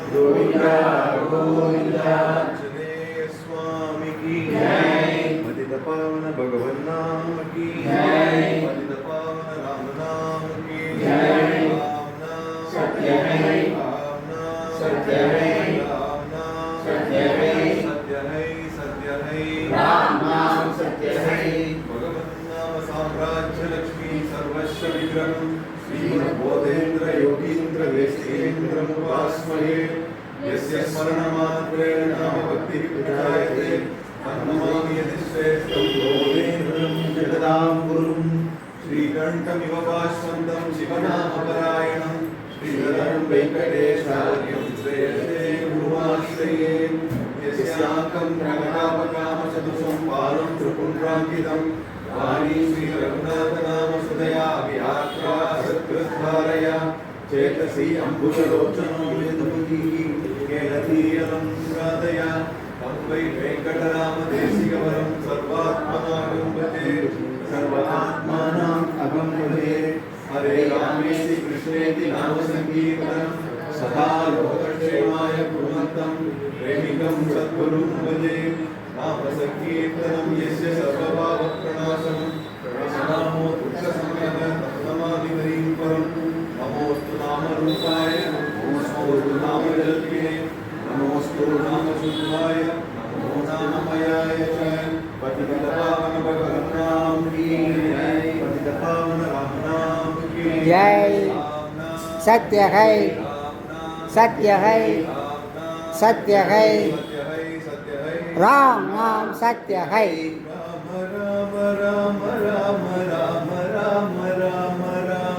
गोविंदा गोविंदा। आंजनेय स्वामी की जय। पतित पावन भगवान नाम की जय। पतित पावन राम नाम की जय। राम नाम सत्य है। राम नाम सत्य है। राम नाम सत्य है। सत्य है सत्य है राम नाम सत्य है। भगवन् नाम साम्राज्य लक्ष्मी सर्वस्व विग्रहम् श्रीमद्बोधेन्द्र योगीन्द्र देशिकेन्द्रम् उपास्महे। यस्य स्मरणमात्रेण नाम भक्तिः प्रजायते तन्नमामि यतिश्रेष्ठं बोधेन्द्रं जगदां गुरुं। श्रीकण्ठमिव भास्वन्तं शिवनामपरायणं श्रीधरं वेङ्कटेशार्यं श्रेयसे गुरुमाश्रये। यस्याकं प्रगतापकामचतुषं पालं त्रिपुण्ड्राङ्कितं वाणी श्रीरघुनाथनामसुधया व्याख्या सत्कृद्धारया चेतसि अम्बुजलोचनो यदुपतिः केलतीयलं राधया तं वै वेङ्कटरामदेशिकवरं सर्वात्मनागं भजे सर्वात्मानाम् अहं भजे। हरे रामेति कृष्णेति नाम संकीर्तनं सदा लोकक्षेमाय कुर्वन्तं प्रेमिकं सद्गुरुं भजे। नाम संकीर्तनं यस्य सर्वभावप्रणाशनं प्रणामो दुःखसंज्ञः तत्तमादि हरिं परं। नमोस्तु नामरूपाय नमोस्तु नामजल्पिने नमोस्तु नामशुद्धाय नमो नाममयाय च। पतितपावन भगवन् नाम की जय। पतितपावन राम नाम की जय। सत्य है। सत्य है। सत्य है। राम नाम सत्य है। राम राम राम राम राम राम राम राम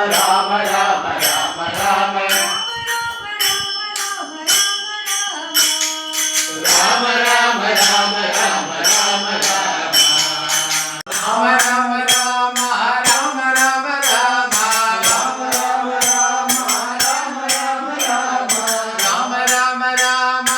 ರಾಮ ರಾಮ ರಾಮ ರಾಮ ರಾಮ ರಾಮ ರಾಮ ರಾಮ ರಾಮ ರಾಮ ರಾಮ ರಾಮ ರಾಮ ರಾಮ ರಾಮ ರಾಮ ರಾಮ ರಾಮ ರಾಮ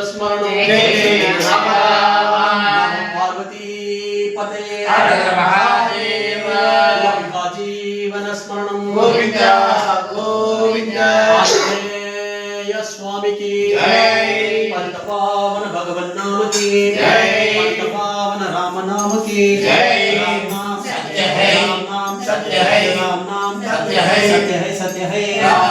स्मरणं जय जय राम राम। पार्वती पते हर हर महादेव। गोपिका जीवन स्मरणं गोविंद गोविंद। आंजनेय स्वामी की जय। पंत पावन भगवन नाम की जय। पंत पावन राम नाम की जय। राम नाम सत्य है। राम नाम सत्य है। राम नाम सत्य है। सत्य है सत्य है राम